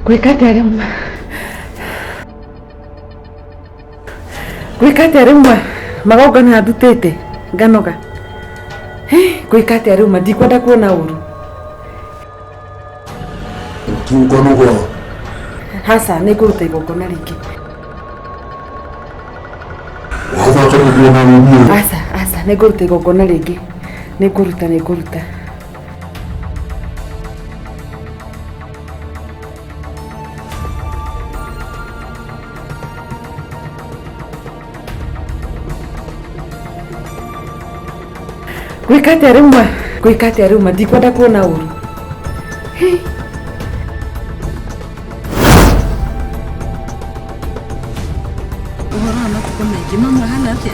Gwikate arima magoga na ndutete nganoga. Gwikate arima ndikwenda kuona uru. Nganoga. Hasa nĩ kũruta igongona rĩngĩ. Wathaka kuona nini? Asa nĩ kũruta igongona rĩngĩ. Nĩ kũruta. Gwikate arima ndikwenda kuona uru. Unaona kuna mama hana afya.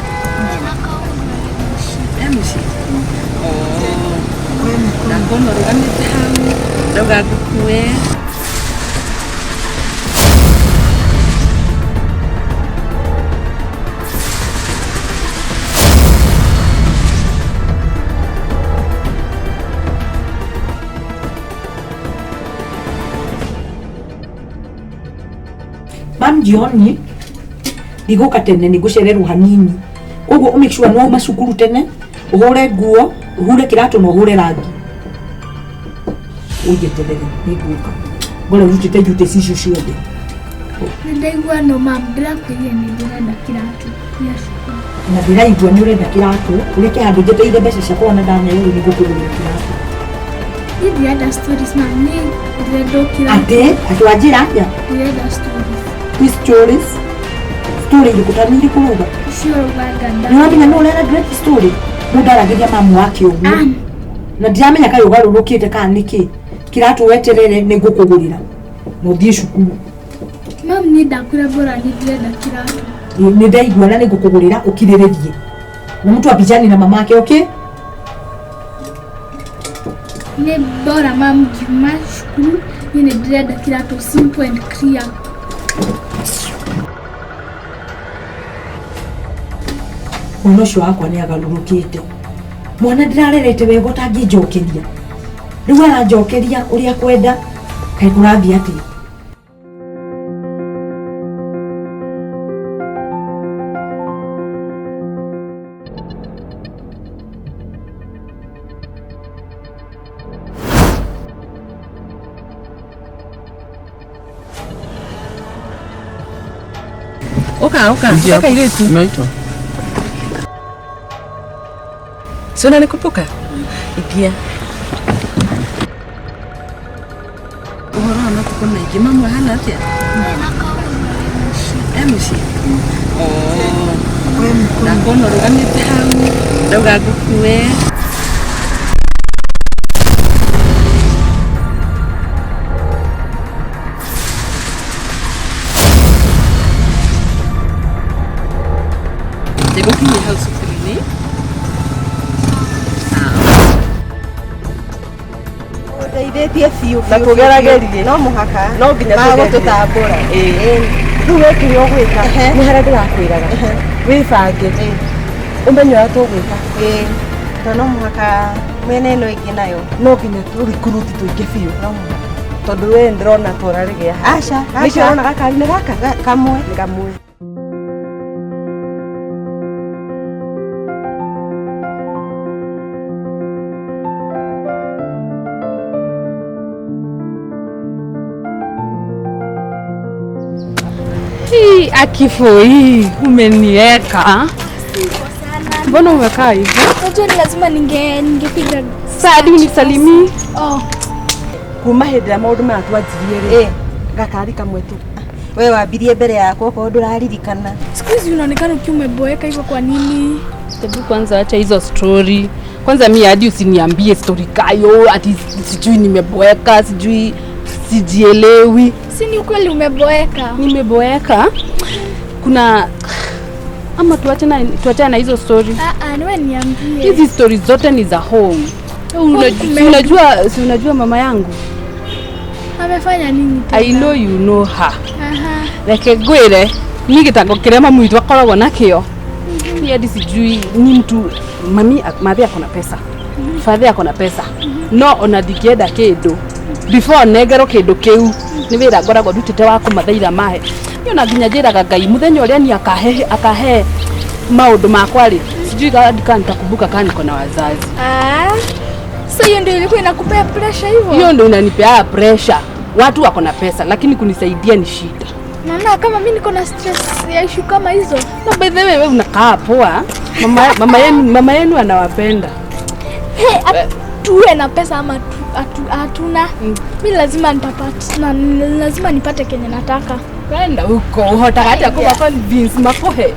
MC. Na kono rugani tahu. Doga kukue. Mam jioni ndigoka tene nigucererwo hanini koguo umake sure no macukuru tene uhure nguo uhure kiratu no uhure rangi ujeterere niguka bora rutite jute cicio ciothe ndaigua no mam ndirakwĩria nĩ ndĩrenda kiratu gĩa cukuru na ndiraigua nĩ ũrenda kiratu ureke handũ njeteire mbeca ciakwa na ndaneo nĩngũkũgũrĩra kiratu ndĩrenda stories mam nĩ ndĩrenda kiratu ate ajira ya ndĩrenda stories story ndikutaniri kuruga sure baganda ni wamenya no lera great story mudaragiria mamu wake ugu na ndiramenya kayo garurukite kana niki kiratu weterere ningukugurira no thie cukuru mam ni ndakura bora ni ndĩrenda kiratu ni ndaigua na ningukugurira ukiriririe na mtu apijani na mama yake okay ni bora mam juma cukuru ni ndĩrenda kiratu simple and clear. Mwana ũcio wakwa nĩ agarũrũkĩte mwana ndirarerete wega ũtangĩnjokeria rĩu aranjokeria ũrĩa kwenda kaĩ kũrathiĩ atĩa Oka iletu. Naitwa. Sio nikupuka? Ikia. Unaona kuna iki mama hana afya. MC. Na kono rugani tahu. Doga kukue. Nigukinyia hau cukuru-inĩ ndeithĩtie biũ na kũgeragerie no mũhaka no nginya magũtũtambũra rĩu wekire ũgwĩka nĩ harĩa ndĩrakwĩraga wĩbange ũmenye ũrĩa tũgwĩka to no mũhaka mĩena ĩno ĩngĩ nayo no nginya tũrikuruti tũingĩ biũ tondũ we ndĩrona tũrarĩgĩa aca nĩkĩo ũrona gakari nĩ gaka kamwe nĩ kamwe. Akifoi umenieka. Mbona umekaa hivi? Unajua ni lazima ningepiga Sadi unisalimii. Kuma hĩndĩ ya maũndũ maya twanjirie gakari kamwe tu. We wambirie mbere yakwa kwa ndũraririkana. Siku hizi unaonekana ukiwa umeboeka hivyo kwa nini? Hebu kwanza acha hizo story. Kwanza mimi hadi usiniambie story kayo ati sijui nimeboeka, sijui sijielewi. Si ni ukweli umeboeka? Nimeboeka. Kuna ama tuachane na hizo story. Wewe niambie. Hizi stories zote ni za home. Unajua mama yangu amefanya nini tena? I know you know her. Reke gwire ni gitango kiria mamu itu akoragwo nakio. Ni hadi sijui ni mtu mami madhi akona pesa. Father akona pesa. No ona dikienda kindu before negero kindu kiu ni wira ngoragwo ndutite wa kumathaira mahe niona nginya njiraga Ngai muthenya uria ni akahe maundu makwa ri sijui kama nitakumbuka kama niko na wazazi. So hiyo ndio ilikuwa inakupea pressure hivyo? Hiyo ndio inanipea pressure. Watu wako na pesa lakini kunisaidia ni shida. Mama, kama mimi niko na stress ya issue kama hizo. Na by the way wewe unakaa poa. Mama yenu anawapenda. Tuwe na pesa ama hatuna. Mimi lazima nitapata na lazima nipate kenye nataka. Kwenda huko hata hata kwa convince makohe.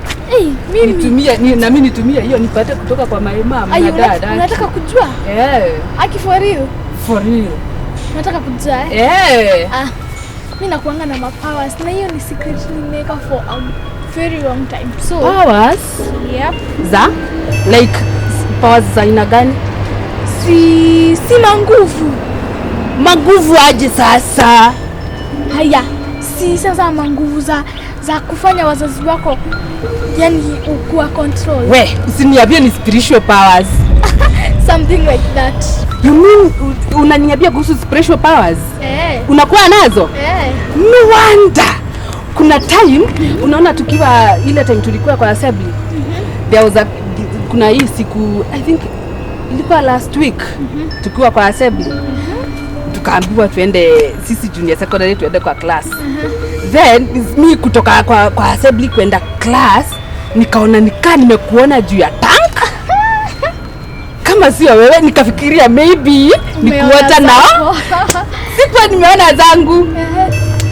Mimi nitumie hiyo nipate kutoka kwa my mom na dada. Unataka kujua? Aki for real? For real. Unataka kujua? Mimi nakuanga na powers na hiyo ni secret nimeweka for a very long time. So powers? Yep. Za like powers za aina gani? Si manguvu. Manguvu aje sasa? Haya, si sasa manguvu za kufanya wazazi wako yani ukuwa control. We, usiniambie ni spiritual powers. Something like that. You mean unaniambia kuhusu spiritual powers? Unakuwa nazo? No wonder. Kuna time unaona tukiwa ile time tulikuwa kwa assembly. There was kuna hii siku I think ilikuwa last week tukiwa kwa assembly. Tukaambiwa tuende sisi junior secondary tuende kwa class. Then mimi kutoka kwa assembly kwenda class nikaona nimekuona juu ya tank. Kama sio wewe nikafikiria maybe nikuota nao. Sikuwa nimeona zangu.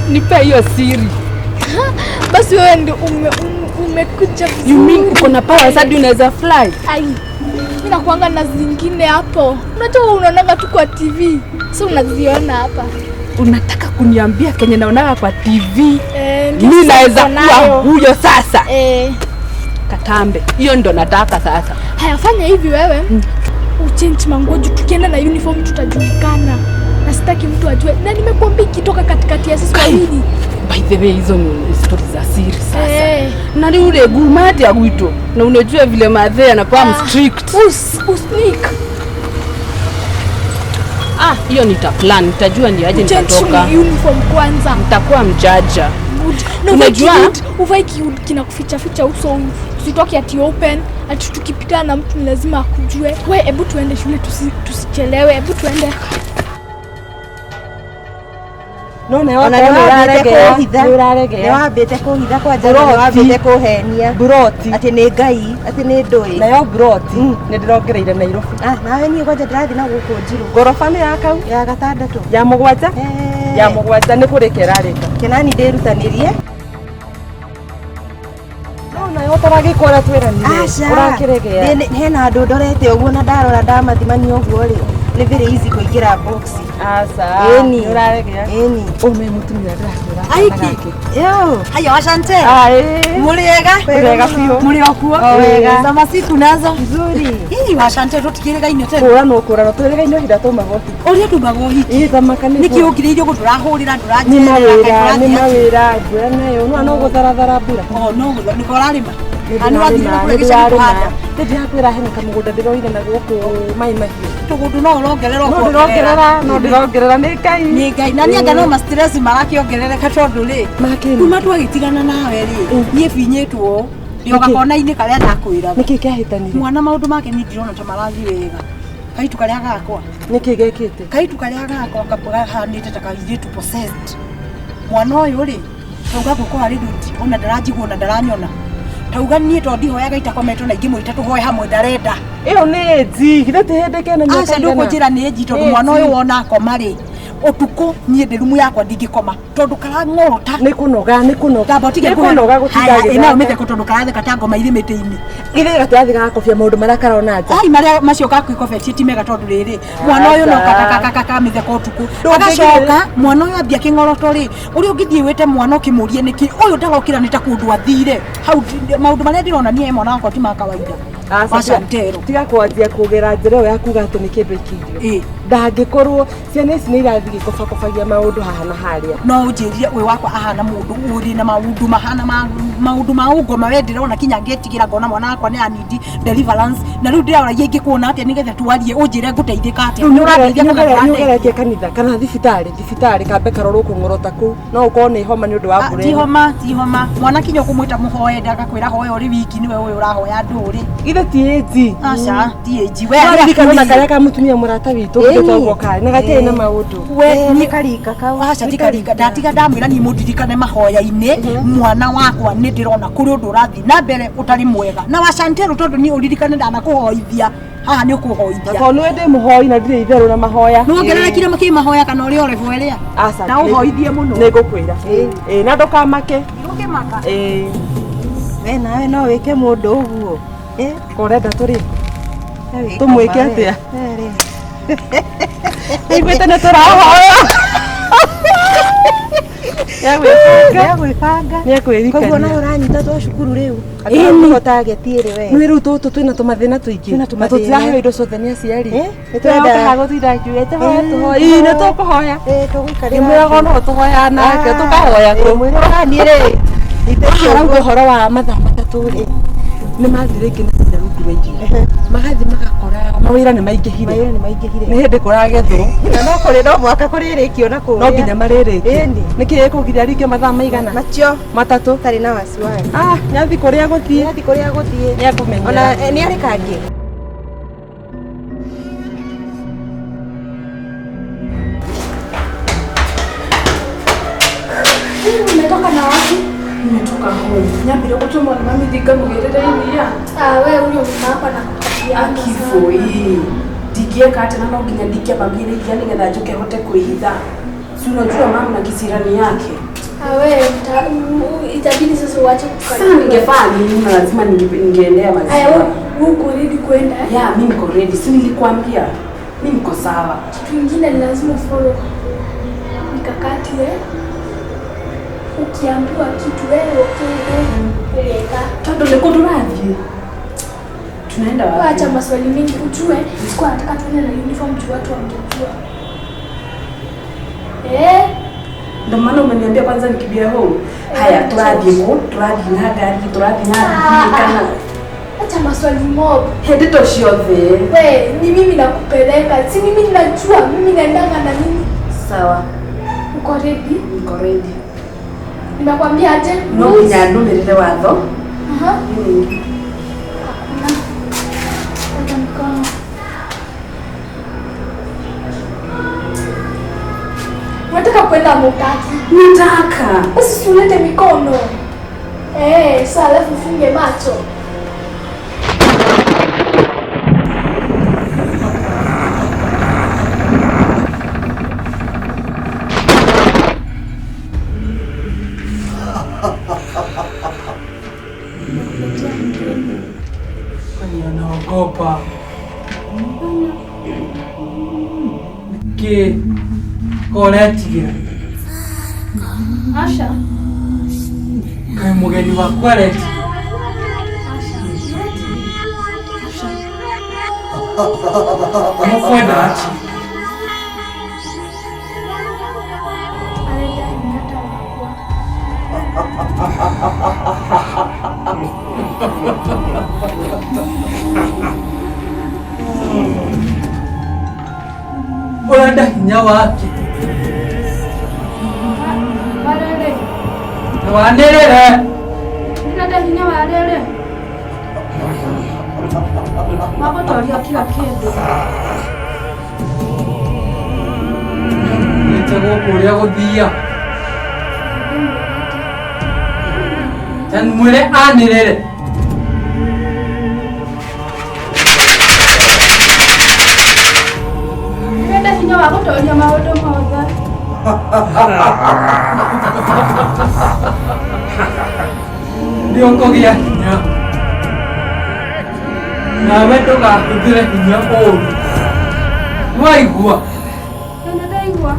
Nipe hiyo siri. Basi wewe ndio umekuja vizuri. You mean uko na powers hadi unaweza fly? Mimi nakuanga na zingine hapo. Unajua unaonaga tu kwa TV. So unaziona hapa. Unataka kuniambia kenye naonaga kwa TV? Mimi naweza kuwa huyo sasa. Katambe. Hiyo ndo nataka sasa. Haya, fanya hivi wewe. Uchange mangojo, tukienda na uniform tutajulikana. Na sitaki mtu ajue. Na nimekuambia kitoka katikati ya sisi wawili. By the way hizo ni stories za siri sasa. Na ni ule gumati agwito. Na unajua vile madhe anakuwa strict. Usneak. Hiyo nitaplan, nitajua ni aje nitatoka. Uniform kwanza. Nitakuwa mjaja. Unajua uvai kinakuficha uso. Usitoke ati open, ati tukipita na mtu lazima akujue. Wewe hebu tuende shule tusichelewe, hebu tuende. No ne wararegea. Ni wambite kuhitha kwa njara, ni wambite kuhenia. Broti. Ati ni ngai, ati ni ndui. Na yo broti. Ni ndirongereire Nairobi. Nawe ni kwanja ndirathi na guku Njiro. Gorofa ni yakau ya gatandatu. Ya mugwanja? Ya mugwanja ni kurekera rika. Kinani ndirutanirie. No na yo taragikora twiranire. Urakiregea. Hena andu ndorete uguo na ndarora ndamathimania uguo ri. Ni very easy kuingira box. Uraregea. Ume mutumia ndakira. Aiki. Yo. Hayo asante. Muriega? Muriega pio. Muri okuo. Wega. Sama siku nazo. Nzuri. Hii asante tutikirigaine tena. Kurano twirigaine hinda tumagoti. Uria tumagohiki. Thamaka niki ukiririo guturahurira ni mawira njura nayo no gutharathara mbura. No niko rarima. Ani wathira kure gicari kuhanda. Ndihakwira hena kamugunda ndiroire na guku mai mahiu. Tugundu no urongerera no ndirongerera ni ngai na ni anga no ma stress marakiongerereka tondu ri kuma twagitigana nawe ri nie binyitwo ndioga kona-ini karia ndakwira niki kiahitanire mwana maundu make ni ndirona ta marathi wega kaitu karia gakwa niki gekite kaitu karia gakwa kapura hanite ta kahitu possessed mwana uyu ri tauga guko hari nduti ona ndarajigwo na ndaranyona tauga nie to ndihoyaga itakometwo na ingi mwita tuhoe hamwe ndarenda iyo ni nji githete hendeke na nyaka nduko njira ni nji tondu mwana uyu wona akoma ri utuko nie ndirumu yakwa ndingikoma tondu karang'orota ni kunoga botige kunoga gutiga ina umete tondu karathi katango mairi miti-ini ithe gatiathi gakobia maundu maria karona nja maria macio gakwikobeti ti mega tondu riri mwana uyu no kaka mitheka utuku agacoka mwana uyu ambia king'oroto ri uri ungithie wite mwana ukimurie niki uyu ndagokira ni ta kundu athire hau maundu maria ndirona nie mwana wakwa ti ma kawaida asante tiga kwanjia kugera njira ya kuga ati ni kindu ikirio ndangĩkorwo ciana ici nĩ irathiĩ gũkobakobagia maũndũ haha na harĩa. No ũnjĩrire ũyũ wakwa ahana mũndũ ũrĩ na maũndũ mahana maũndũ ma ũngoma we ndĩrona kinya ngĩtigĩra ngona mwana wakwa nĩ anindi deliverance na rĩu ndĩraũragia ingĩkuona atĩa nĩgetha twarie ũnjĩre ngũteithĩka atĩa. Nĩũgeretie kanitha kana thibitarĩ kambe karorwo kũng'orota kũu no ũkorwo nĩ homa nĩ ũndũ wa mbura. Ti homa mwana kinya ũkũmwĩta mũhoe ndagakwĩra hoya ũrĩ wiki nĩwe ũyũ ũrahoya ndũrĩ. Ithe ti ĩnji. Aca ti ĩnji we ndirikana karĩa ka mũtumia mũrata witũ gĩtagwo Kari na gatirĩ na maũndũ. We nĩ karika kau. Aca ti karika ndatiga ndamwĩra niĩ mũndirikane mahoya-inĩ mwana wakwa nĩ ndĩrona kũrĩ ũndũ ũrathiĩ na mbere ũtarĩ mwega na wacantĩrũ tondũ niĩ ũririkane ndanakũhoithia haha nĩ ũkũhoithia. Tondũ nĩ ndĩ mũhoi na ndirĩ itherũ na mahoya. Nĩ wongererekire makĩmahoya kana ũrĩ orevo ĩrĩa. Aca na ũhoithie mũno. Nĩ ngũkwĩra. Na ndũkamake. Ndũkĩmaka. We nawe no wĩke mũndũ ũguo. Ũrenda tũrĩ tũmwĩke atĩa? Iguĩte nĩ tũrahoya. Nĩagwĩbanga. Nĩakwĩrikania. Koguo no ũranyita twa cukuru rĩu. Atũhota target ĩrĩ we. Nĩ rĩu tũtũ twĩna tũmathĩna tũingĩ. Na tũtiraheo indo ciothe nĩ aciari. Nĩtwenda gũtinda ngiugĩte hoya tũhoya. Nĩ tũkũhoya. Tũgũikarĩra. Mwĩraga no tũhoya nake tũkahoya kũ. Mwĩraga niĩ rĩ. Harauga ũhoro wa mathaa matatũ rĩ. Nĩ mathire nginya nginya rungu rũingĩ. Magathiĩ magakora mawĩra nĩ maingĩhire. Nĩ hĩndĩ kũragethwo. Na no kũrĩ no mwaka kũrĩrĩkio na kũrĩa. No nginya marĩrĩkie. Nĩkĩ ĩkũgiria aringe mathaa maigana? Macio matatũ. Tarĩ na wasiwasi. Nĩathi kũrĩa gũthiĩ. Nĩakũmenyera. Ona nĩ arĩ kangĩ. Umetoka na wapi? Nimetoka home. Nyambire kutumwa na mami diga mugerera iria. Wewe ule mtapa na akifo hii. Digie kate na nginya dikia mabire iria nigetha njoke hote kuihitha. Si unajua mama na kisirani yake. Wewe itabidi sasa uache kukaribia. Sasa ningefanya nini? Lazima ningeendea maziwa. Uko ready kwenda? Yeah, mimi niko ready. Si nilikwambia. Mimi niko sawa. Kitu kingine lazima follow mikakati ukiambiwa kitu wewe peleka. Toto niko tunaje? Tunaenda wapi? Acha maswali mengi ujue. Sikuwa nataka tuende na uniform juu watu wangejua. Ndio maana umeniambia kwanza nikibia home. Haya turadhi na gari, turadhi na kana. Acha maswali mob. Hedi toshiothe. We, ni mimi nakupeleka. Si mimi ninajua, mimi naendanga na nini? Sawa. Uko ready? Niko ready. Nimekwambia aje? No kinyando nilile watho. Hakuna. Weka mikono. Unataka kwenda mutaki? Nitaka. Basi ulete mikono. Sasa alafu funge macho. Anaogopa. Ke koletia. Asha. Kai mugeni wa kwaleti. Anakwenda achi. Urenda hinya wake. Warere. Wanderere. Urenda hinya warere. Magotoria kila kindu. Nitego kuria guthia. Tan mwire anirere. Urenda hinya wagotoria maundu mothe. Ndio ngogia hinya. Nawe ndũgahũthĩre hinya ũru. Waigua? Ndaigua.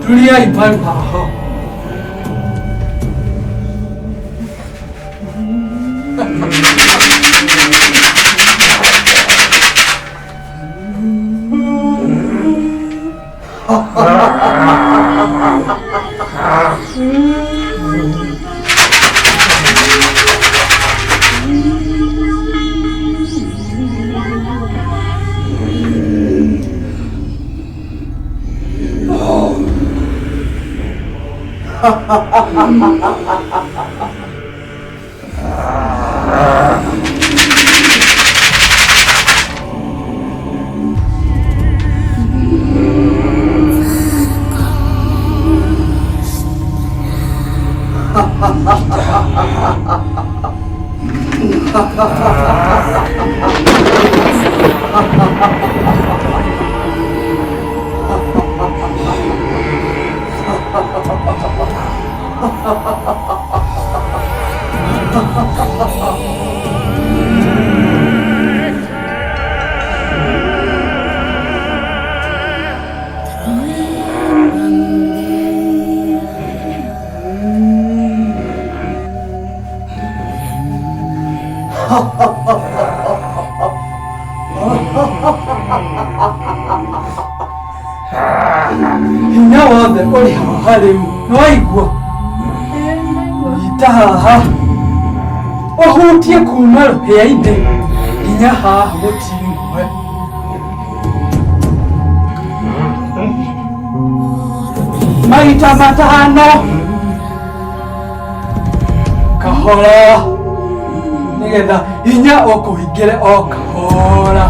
Turiai mbaru haha. Hinya wothe ũrĩ haha rĩu nĩwaigua itahaha ũhutie kuma rũhĩa-inĩ hinya haha mũting'oe maita matano kahora nĩgetha hinya ũkũhingĩre o kahora.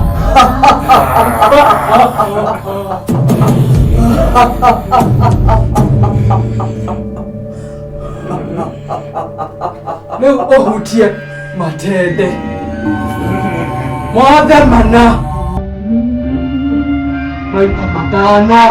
Rĩu ũhutie matende mothe mana maita matano.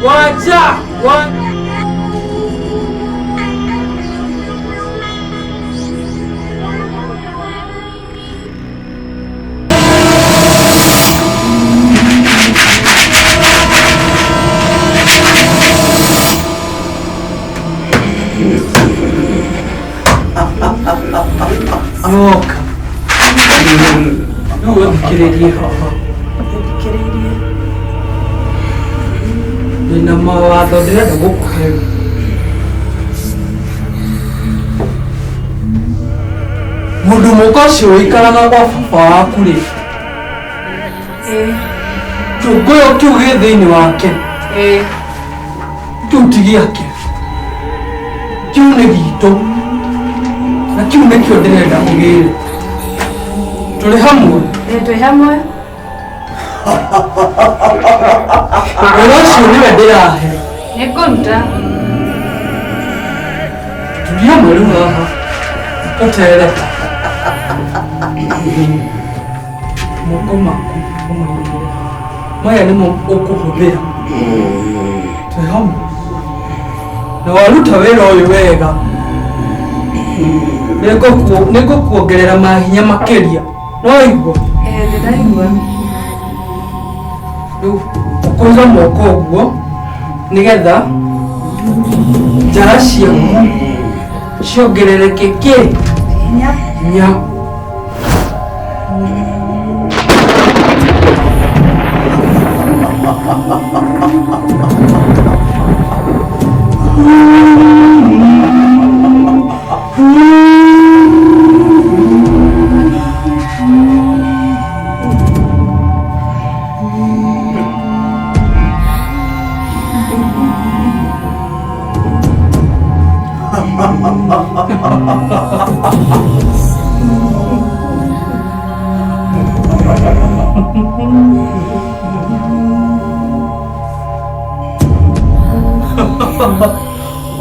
Wacha! Nyoka! Nũgũthikĩrĩrie haha. Ndĩna mawatho ndĩrenda gũkũhe. Mũndũ mũka ũcio ũikaraga gwa baba waku rĩ, kĩũngũyũ kĩu gĩ thĩinĩ wake kĩu ti gĩake, kĩu nĩ gitũ na kĩu nĩkĩo ndĩrenda ũgĩre. Tũrĩ hamwe? Twĩ hamwe. Wĩra ũcio nĩwe ndĩrahe. Nĩngũruta. Tũthiĩ hamwe rĩu haha ũtereka. Moko maku ũmaigĩrĩre haha. Maya nĩmo ũkũhũthĩra. Twĩ hamwe. Na waruta wĩra ũyũ wega, nĩngũkuongerera mahinya makĩria. Nĩwaigua? Ndĩraigua. Rĩu ũkũiga moko ũguo nĩgetha njara ciaku ciongerereke hinya.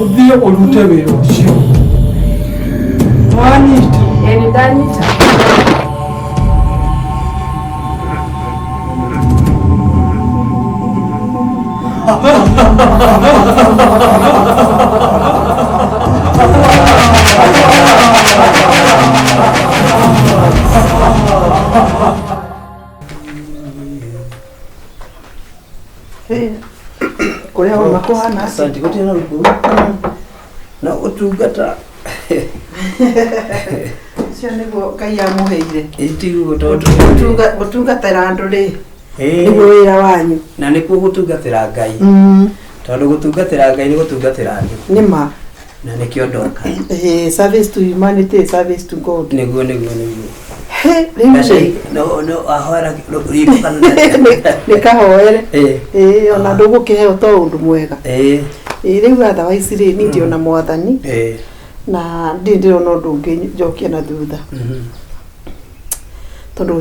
Uthiĩ ũrute wĩra ũcio. Wanyita? Ĩ nĩndanyita. Kuria uma kuhana asante gute na rugo na utungata cio niguo Ngai amuheire itigu gutoto gutungatira andu ri niguo niguo wira wanyu na nikuo gutungatira Ngai tondu gutungatira Ngai ni gutungatira andu nima na nikio ndoka service to humanity, service to God niguo no ahora nikahoere ona ndugukiheo to undu mwega riu otherwise ri ni ndiona mwathani na ndirona undu ungi njokia na thutha tondu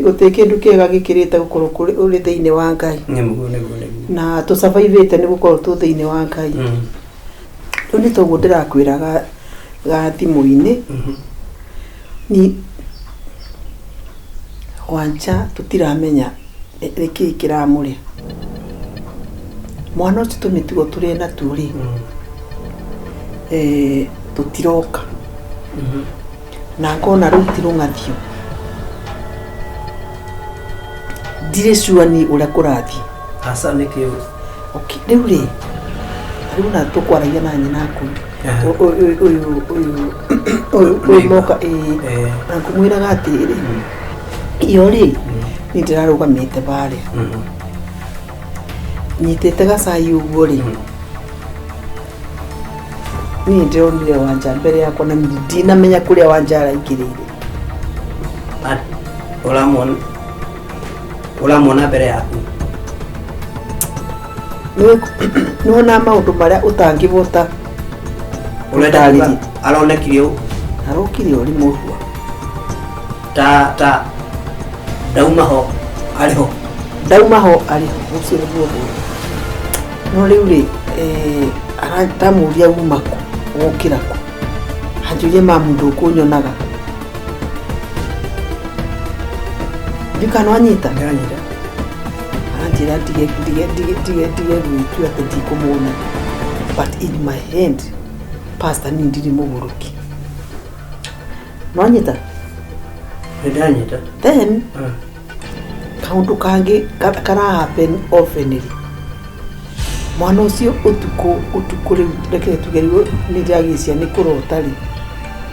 guti kindu kiega gikirite gukorwo uri thiini wa Ngai na tu survive ni gukorwo tu thiini wa Ngai riu ni toguo ndirakwiraga ga thimu-ini ni Wanja tutiramenya riki kiramuria mwana ucio tumitugo turi na turi tutiroka na ngona riu tirungathio ndire shuani uria kurathi asa nikio okay riu na tukwaragia na nyina aku uyu moka na kumwiraga atiri iyo ri ni ndirarugamite bare nyitete gacai uguo ri ni ndironire Wanja mbere yakwa na ndinamenya kuria Wanja araingirire uramwona mbere yaku nona maundu maria utangivota urenda aronekire arokire uri murua ta daumaho ariho ucio niguo no riu ri aratamuria umaku gukiraku hanjurie mamundu kunyonaga ndikano anyita anjira dige gwitu ati ndikumuna but in my hand pastor ni ndiri muguruki no anyita ndanyita then kaundu kangi kara happen often mwana ucio utuku riu reke tugeriwe ni ndagisia ni kurota ri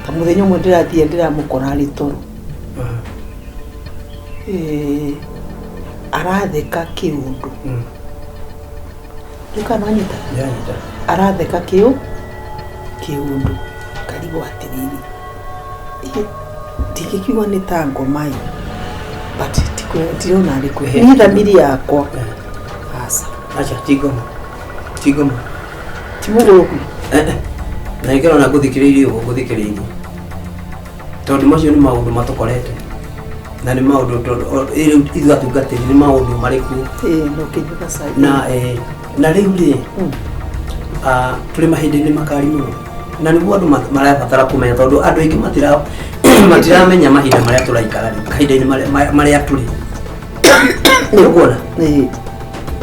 ta muthenya umwe ndirathie ndiramukora ari toro aratheka kiundu ndukananyita aratheka kiundu karibu atiriri tikikiwa ni tango mai but tiona ari kwe ni thamiri yakwa asa acha tigoma timuguruku na ikero na guthikiririe tondu macio ni maundu matukorete na ni maundu ithu atungatiri ni maundu mariku no kinyuka sai na riu ri turi mahindi-ini makari muno na niguo andu marabatara kumenya tondu andu aingi matiramenya mahinda maria turaikara kahinda-ini maria turi niguona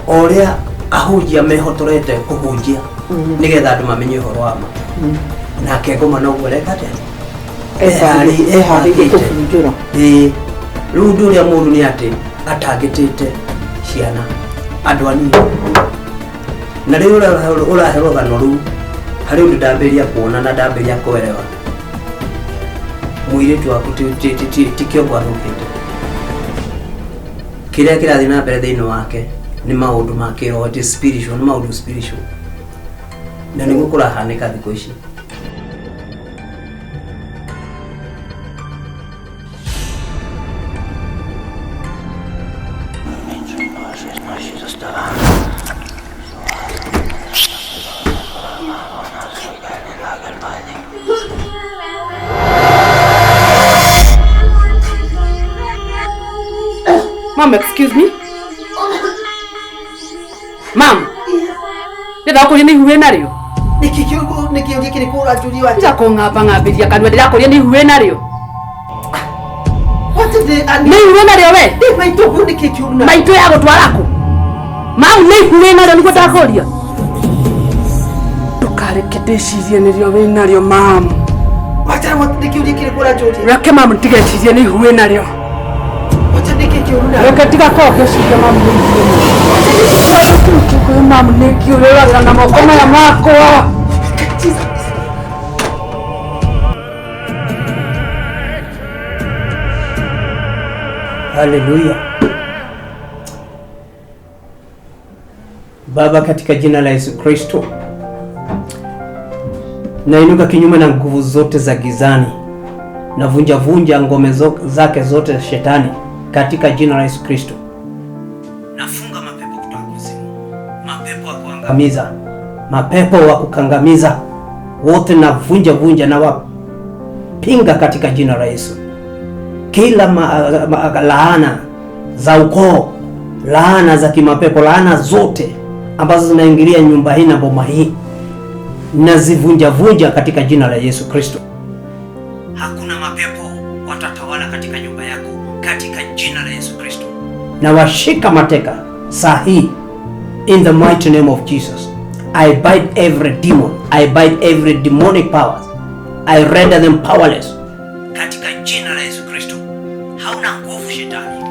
oria ahunjia mehotorete kuhunjia nigetha andu mamenye uhoro wa ma nake ngoma no gwereka atia ehari riu undu uria mundu ni ati atangitite ciana andu anini na riu uraherwo gano riu hari undu ndambiria kuona na ndambiria kuerewa muiritu waku ti kiongo athukite kiria kirathi na mbere thiini wake ni maundu ma kiroho ti spiritual ni maundu spiritual na niguo kurahanika thiku ici Mom, excuse me. Mom. Ndira kuria ni huwe nario. Nikiuria kiri kura juri wa. Ndira kung'amba ng'ambiria kanwa ndira kuria ni huwe nario. What the ni huwe nario we? Ndi maito hundi kikiuna. Maito ya gutwarako. Mom, ni huwe nario niko ndakuria. Ndukareke ndicirie nirio we nario mom. Wacha nikiuria kiri kura juri. Reke mom ndigecirie ni huwe nario. Reke tiga koke ciria mamu nĩkiuga mamu nĩkiurĩraga na moko maya makwa. Haleluya. Baba, katika jina la Yesu Kristo, nainuka kinyume na nguvu zote za gizani, na vunja ngome zake zote za shetani katika jina la Yesu Kristo. Nafunga mapepo kutoka kuzimu, mapepo wa kuangamiza, mapepo wa kukangamiza wote, na vunja na wapinga katika jina la Yesu. Kila laana za ukoo, laana za kimapepo, laana zote ambazo zinaingilia nyumba hii na boma hii, nazivunja katika jina la Yesu Kristo. Hakuna mapepo watatawala katika nyumba yako katika jina la Yesu Kristo. Na washika mateka saa hii in the mighty name of Jesus. I bind every demon, I bind every demonic powers, I render them powerless katika jina la Yesu Kristo. Hauna nguvu shetani.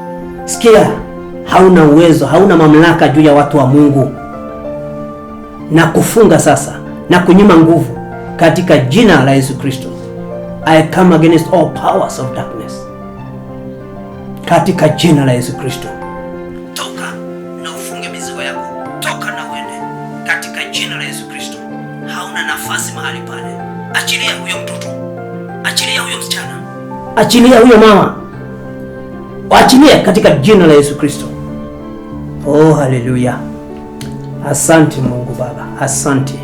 Sikia, hauna uwezo, hauna mamlaka juu ya watu wa Mungu. Na kufunga sasa na kunyima nguvu katika jina la Yesu Kristo. I come against all powers of darkness katika jina la Yesu Kristo. Toka na ufunge mizigo yako, toka na uende katika jina la Yesu Kristo. Hauna nafasi mahali pale. Achilia huyo mtoto, achilia huyo msichana, achilia huyo mama, achilia katika jina la Yesu Kristo. Oh, haleluya. Asante Mungu Baba, asante.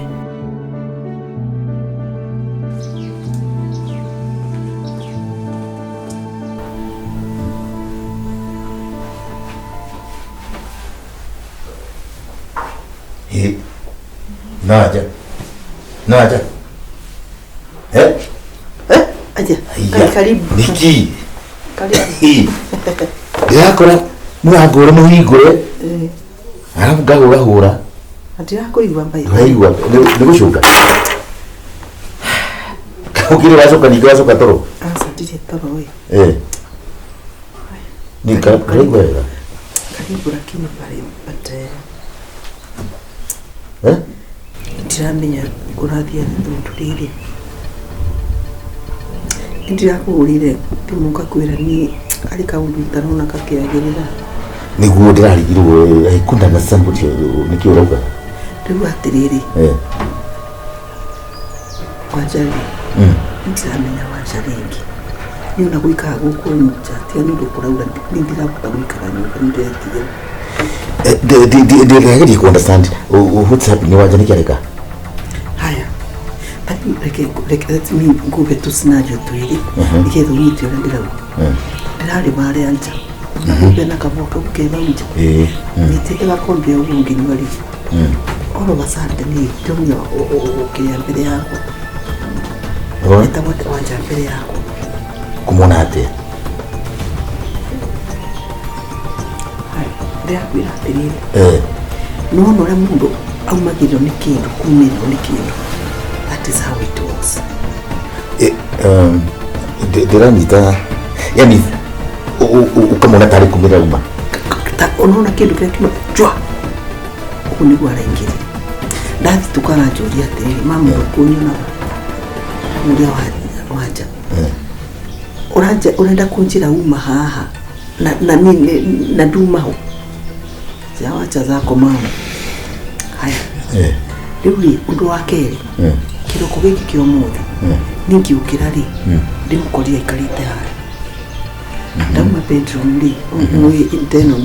Naja. Aja. Karibu. Niki. Karibu. Yakora mwagora muhigure. Arabu gahura. Ati yakuriwa mbai. Waigwa nigushuka. Ukiri wasoka toro. Asa tije toro we. Nika karibu. Karibu lakini pale pate. Ndiramenya kurathia ndurire ndirakurire timuka kwira ni ari kaundu tarona kakiagirira niguo ndirarigirwo aikunda na sambuti niki urauga riu atiriri wajari ndiramenya wajaringi ni una guikara guku nja tia ndu kuraura ndirakuta guikara nyumba ndiretie I understand what's happening. Waja nikiareka haya let's me go to scenario twiri igetho nyitio ndirau ndirari mari anja ngube na kamoka ukeba nje nitega kombe ubungi nyori oro basante ni tumyo ukiya mbere yako ita watu wanja mbere yako kumona ate ndakwira atiriri no ore mundu aumagirwo ni kindu kumirwo ni kindu. That is how it was. Ndiranyita yani ukamona tari kumira uma unaona kindu kile kimo jwa kunigwa araingiri ndathi tukara juria atiriri mama kunyona muria waja urenda kunjira uma haha na mimi na duma ho wacha zako mama. Haya riu undu wa keri kiroko giki kio mothe ningi ukirari ndimukoria ikarite hari ndama bedroom ndi mwe inteno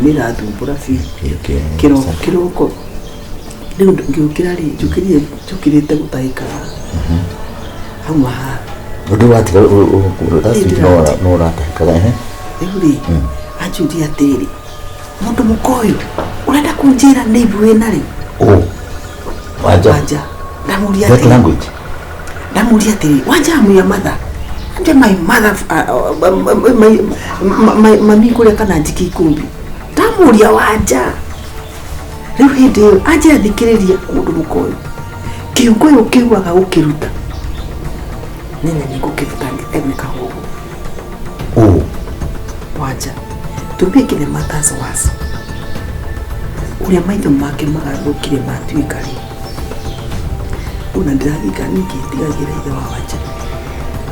nira thumbura fi kiroko riu ngiukirari njukirite gutaika hamwe ha ndu watira urasi no rata kaga riu anjuria atĩrĩ, mũndũ mũkoyo ũrenda kũnjĩra nĩ ibuĩ na rĩu. Wanja. Ndamuria That atĩrĩ. language. Ndamuria atĩrĩ, wanja amuya mother. Ande my mother mami kũrĩa kana njiki ikumbi. Ndamuria wanja. Rĩu hĩndĩ ĩyo anja athikĩrĩria mũndũ mũkoyo. Kĩũngũyũ kĩuaga gũkĩruta. Nene nĩ gũkĩruta ngĩtemeka ũguo. Wanja. To make the matters worse. Uria maitho make magarũkire matuĩka rĩ. Una ndiragika ningĩtigagĩra ithe wa Wanja.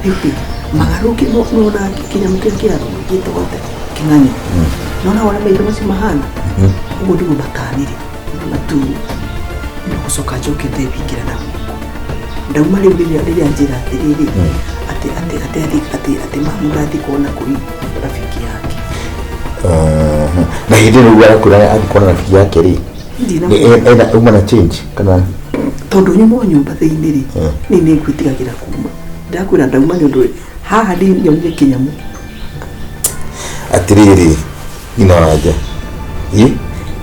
Rĩu magarũki nona kĩnyamũ kĩrĩa kĩarũgĩte gothe kĩng'ang'i. Nona wale maitho macio mahana. Ũguo nĩguo matanire. Maturu. Nĩ gũcoka njoke ndebingĩra na guoko. Ndauma rĩu rĩrĩa njĩra atĩrĩrĩ. Atĩ mamu ndathi kuona kũrĩ rafiki yake. Na hindi nĩguo arakũra angĩkona rafiki yake rĩ. Ena uma na change kana tondu nyumo nyumba thĩinĩ rĩ nĩ ngwĩtigagĩra kuma. Ndakwĩra ndauma nĩ ũndũ haha ndĩnyonire kĩnyamũ. Atĩrĩrĩ ina Wanja.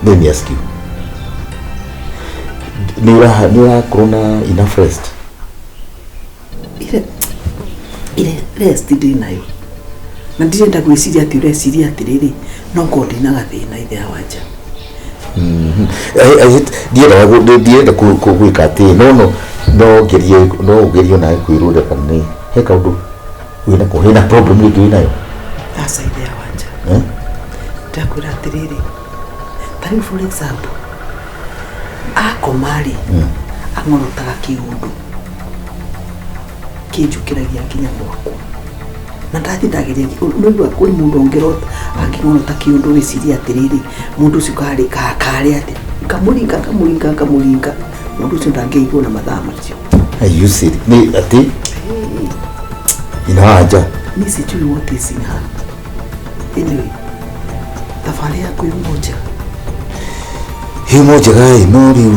Let me ask you. Nĩ ũrakorwo na enough rest? Ile rest ndĩnayo. Na ndirenda gwĩciria atĩ ũreciria atĩrĩrĩ no ngorwo ndĩna gathĩna ithe wa Wanja. Ndienda gwĩka atĩ no ũgerie nawe kwĩrũra kana nĩ he kaũndũ wĩnako hena problem ĩngĩ wĩnayo. Aca ithe wa Wanja. Ndakwĩra atĩrĩrĩ ta rĩu for example akoma rĩ ang'orotaga kĩũndũ kĩnjũkĩragia nginya gwakwa. Na ndathi ndageria nĩgua kũrĩ mũndũ ongerota angĩng'orota kĩũndũ wĩciria atĩrĩrĩ mũndũ ũcio karĩ atĩ ngamũringa mũndũ ũcio ndangĩigua na mathaa macio. You said nĩ atĩ ina Wanja. Mimi sijui what is in her. Anyway, tafadhali yako imoja. Hii moja gai no rĩu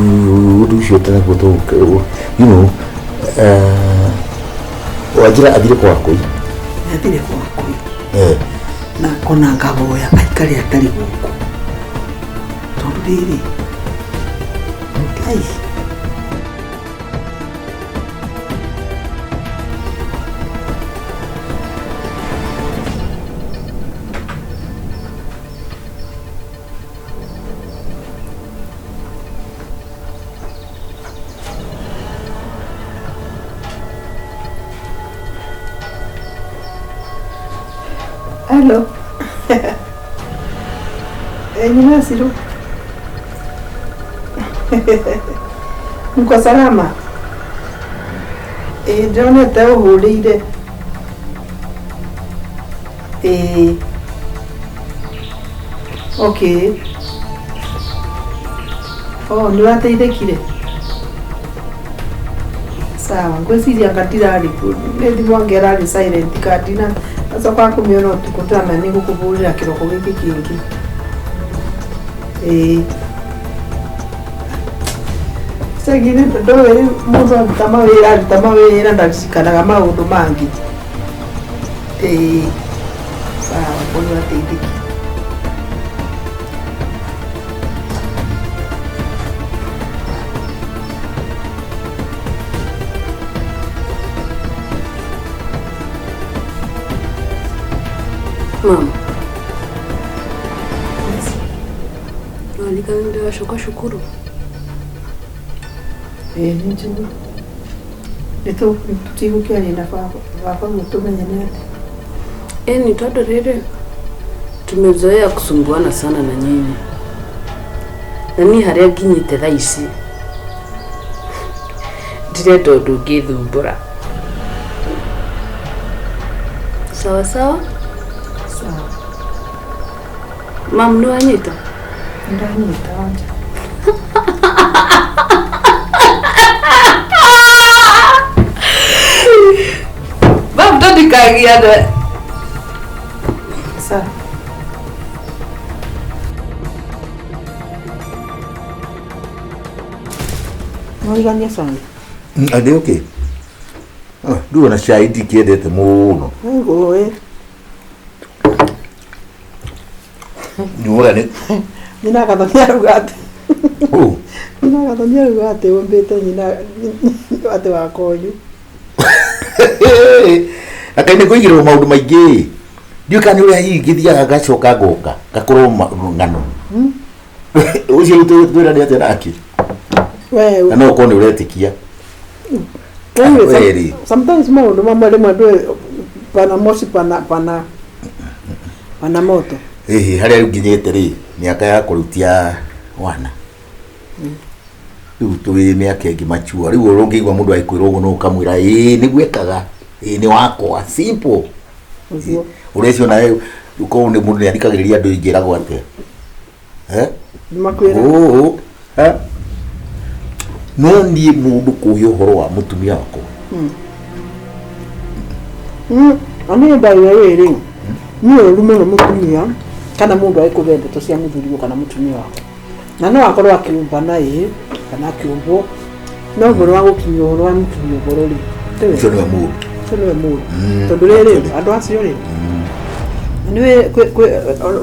ũndũ ũcio ũtanaguo you know Wajira athire kwa Wakũi. Athire kwa Wakũi. Na kona ngavoya aikare atari gũkũ. Tondu rĩrĩ Ngai Hello. Nina Siru. Mko salama? Jone tao hulide. Okay. Niwateithĩkire. Sawa, ngwĩciria ngatirarĩ kuo. Nĩ thimũ ngĩararĩ silent kandina. Sasa kwa kumĩona ũtukũ tama nĩ gũkũhũrĩra kĩroko gĩkĩ kĩngĩ. Segine ndowe mũndũ aruta mawĩra ndacikanaga maũndũ mangĩ. Sawa, mbona wateithĩki. Mama. Nalika ndio washoka shukuru. Njoo. Nito tutigu kia ni baba mtumenye nete. Ni todo rere. Tumezoea kusumbuana sana na nyinyi. Na ni haria ginyite thaa ici. Ndireto ndungithumbura. Sawa sawa? Sawa. Mam, nĩwanyita? Ndanyita Wanja. Mam, ndandikagia sawa. Mwigania sana. Ade okay. Ndio na shahidi kiendete muno. Ngo Murani. Nyina akathonia rugate. Nyina akathonia rugate wombete nyina ate wa konyu. Akaine kuigirwo maundu maingi. Ndio kana uri ayi githiaga gacoka ngoka gakorwo ngano. Ucio twira ni atera aki. Wewe. No kone uretikia. Sometimes maundu mamwe rimwe pana moshi pana moto. Haria nginyete ri miaka ya kurutia wana. Riu tuwi miaka ingi machua riu urungiigwa mundu aikwirwo uguo no kamwira ni gwekaga ni wakwa simple. Urecio nawe uko ni mundu yandikagiriria andu ingiragwo ate. Makwira. No ni mundu kuyo horo wa mutumia wako. Ani ndai wewe ri. Ni rume no mutumia kana mundu aikubende to cia muthuri kana mutumia wako. Na no akorwo akiumba naye kana akiumbo no horo wa gukinyia horo wa mutumia horo ri. Ucio ni mundu. Ucio ni mundu. Tondu riri andu acio ri. Niwe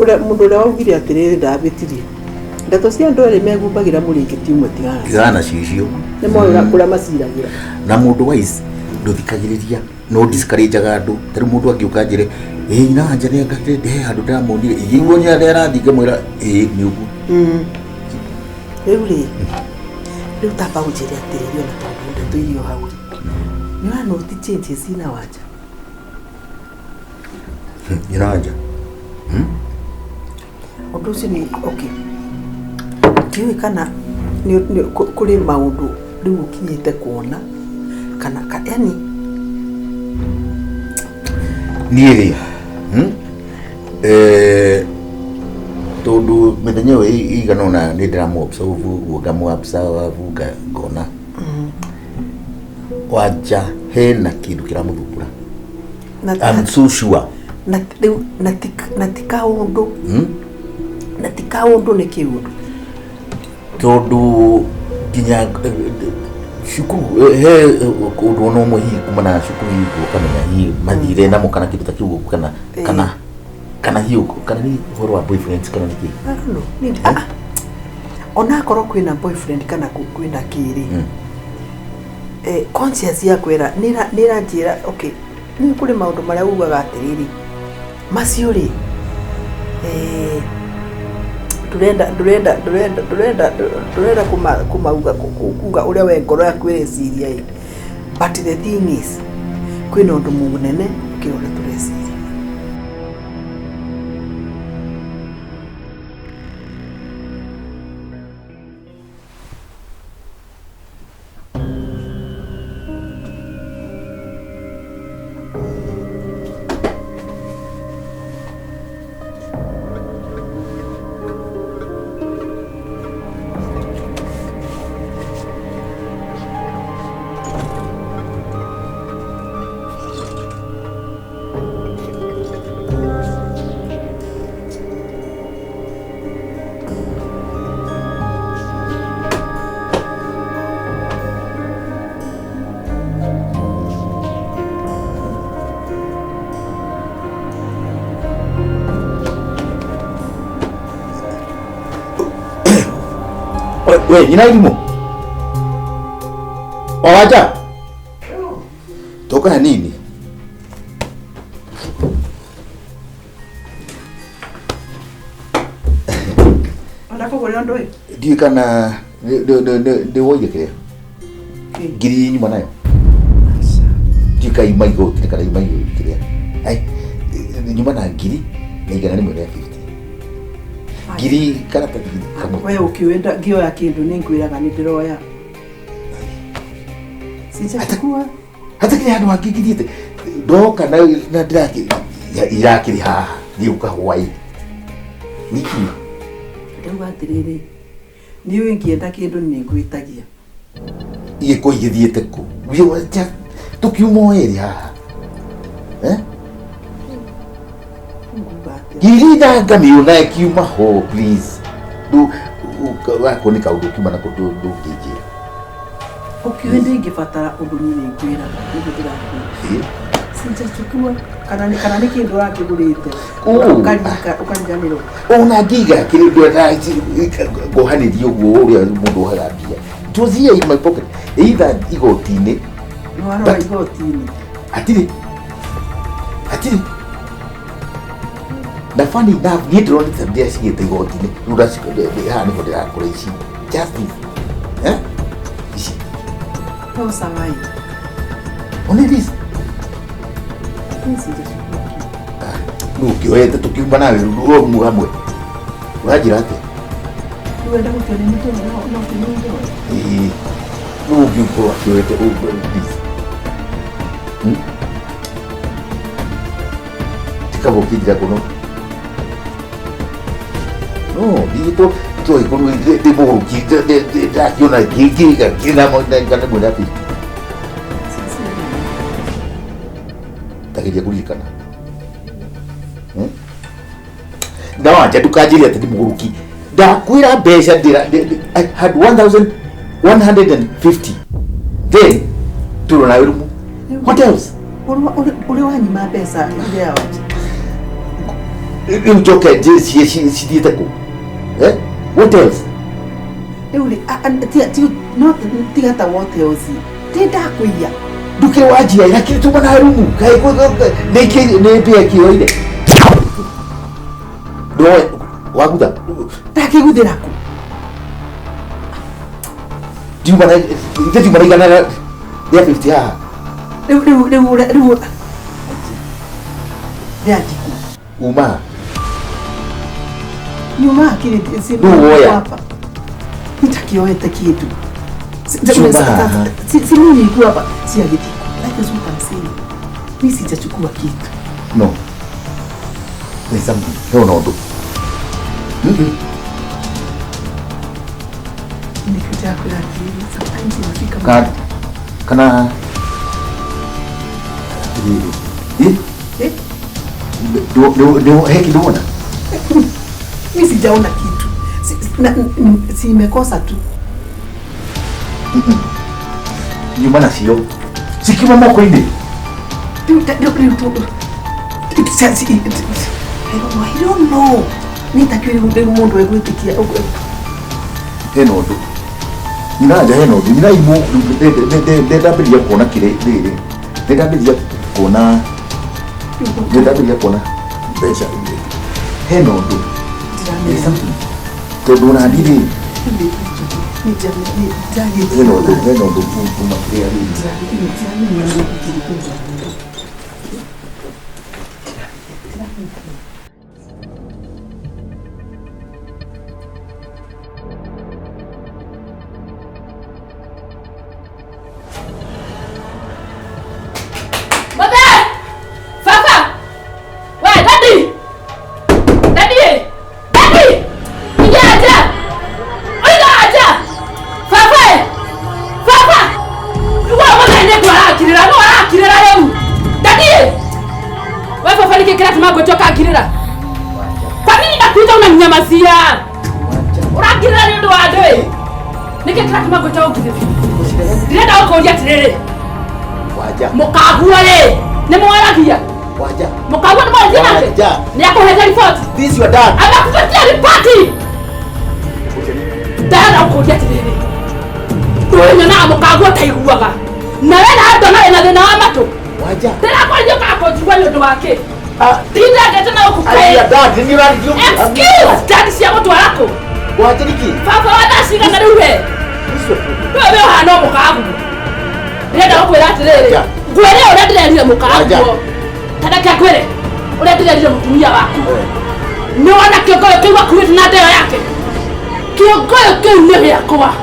ure mundu ura ugire atiriri ndabitirie. Ndato cia andu ri megumbagira muringiti umwe tigana cicio. Ni moira kura maciragira. Na mundu wise nduthikagiriria no discourage andu tari mundu angiuka njire ina anja ni ngakire andu ndamonire igwo nya ndera thinga mwira ni ugu. Riu tamba gujire atiriri ona tondu ndato irio hau. Ni wana uti changes ina waja. Ina anja. Undu ucio ni okay. Kiwi kana ni kuri maundu riu ukinyite kuona kana yani nieri tondu mithenya we iganona ni ndiramu observe ngamu observe ngona wanja hena kindu kiramuthumbura. I'm so sure. Na tika undu. Na tika undu ni kiundu. Tondu kinya shukuru he undu no mo hi kumana shukuru hi kana hi mathire na mukana kindu takiugo kana hiyo kana ni horo wa boyfriend kana niki. No ni ona akoro kwina boyfriend kana kwina kiri. Conscience ya kwera nira njira okay ni kuri maundu maria ugaga atiriri macio ri turenda kumauga kuga uria we ngoro yaku ireciria but the thing is kwina undu munene ukirore tureciria. We, ina ilimo? Wawaja? Toka na nini? Andako kwa ndoi. Ndio kana de woje kile. Giri nyuma nayo. Jika imaigo kana imaigo kile. Ai, nyuma na giri na igana ni mwele 50. Giri kana ta kama wewe ukiwenda ngio ya kindu ni ngwiraga ni ndiroya. Sijachukua hata kile andu akigirite ndoka na ndiraki irakiri haha ni ukahwai niki ndio atiriri ni wingienda kindu ni ngwitagia iye ko igithiete ku wi wacha tukiumo eri haha girida ngami una kiuma ho please du wako ni kaudu kuma na kudu kije ukiwenda ingibatara undu ni ngwira nigugira si sijachukua kana ni kindu akigurite ukanjaniro ona giga kindu raiti gohanirio guo uria mundu harambia tuzie in my pocket either igotini no ara igotini atiri na funny enough ni drone tabia sigete igotini rudashiko de hani ko de akoreishi justice ishi no samai only this Ukioete tukiumba nawe ruo mu hamwe urajira ate uenda gutione mito no kinyo ukiuko akioete this tikabo kidira kono no dito to ikono de bo kidira de da kiona giga kina mo ndanga mo ndapi takiria kulikana ndawaja tukajiria ati muguruki ndakwira mbeca ndira I had 1150 then turona wirumu what else uri wanyima pesa ile yao utoke si ditako what else uri not tigata what else tenda kuia duke wajia lakini tubona wirumu kai ko ne pia kioide do waguda takigudira ku jumana igana ya 50 ha Rewu Diatiku uma nyuma kile hapa nitakioeta kitu si mimi niko hapa si agiti like as you can see mimi sijachukua kitu no there's something no nikija kula kile sometimes inafika kana do heki dona mimi sijaona kitu si imekosa tu nyumana sio sikiwa moko inde I don't know nitakiwe mundu egwitikia henondo ninaja henondo ninaimo ndambiria kuona kire riri ndambiria kuona mbeca henondo tondu na ndiri henondo kuma kria riri This your dad. I'm not going to party. Dad, I'm going to get it. Wewe na mkagua taiguaga. Na wewe hata na ina mato. Waja. Tena kwa nini kakojua yodo wake? Dinda geta na ukukae. Ya dad, ni radi juu. Excuse, dad si yako twalako. Waja niki. Papa wada singa na ruwe. Wewe hano mkagu. Nenda uko lati lele. Gwele unadile mkagu. Tadaka gwele. Unadile mtumia wako. Niona kiogoyo kiwa kuwiti na deo yake. Kiogoyo kiwa niwe yakowa.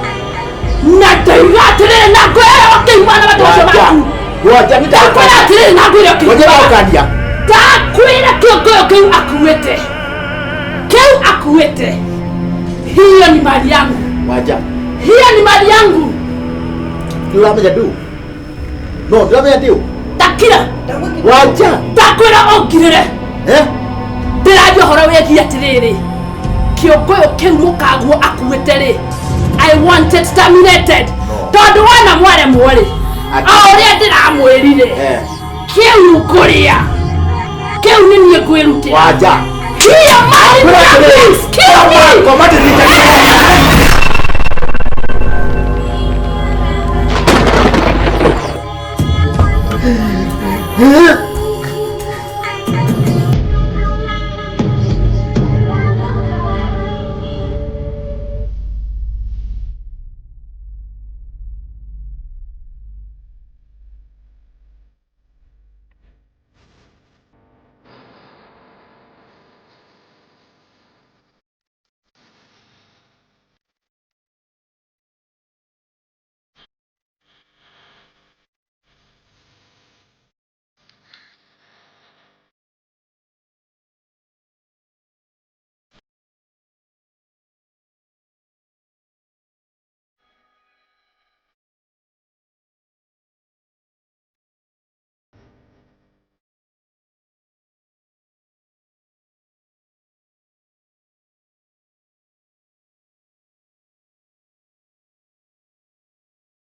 Na deo yatirele na gwele wakiwa na watu washomaku. Waja mita takwira atirele na gwele wakiwa. Waja wakadia. Takwira kiogoyo kiwa akuwete. Kiwa akuwete. Hiyo ni mali yangu. Waja. Hiyo ni mali yangu. Dula meja du. No, dula meja du. Takira. Waja. Takwira ogirere. Ndirajo horo wegi atiriri kiogoyo kiu mukaguo akuwetere I want it terminated tondu wana mware mwari auria ndiramwirire Keu ukoria. Keu nini kwirutira. Waja. Here, my please kill me. Come on,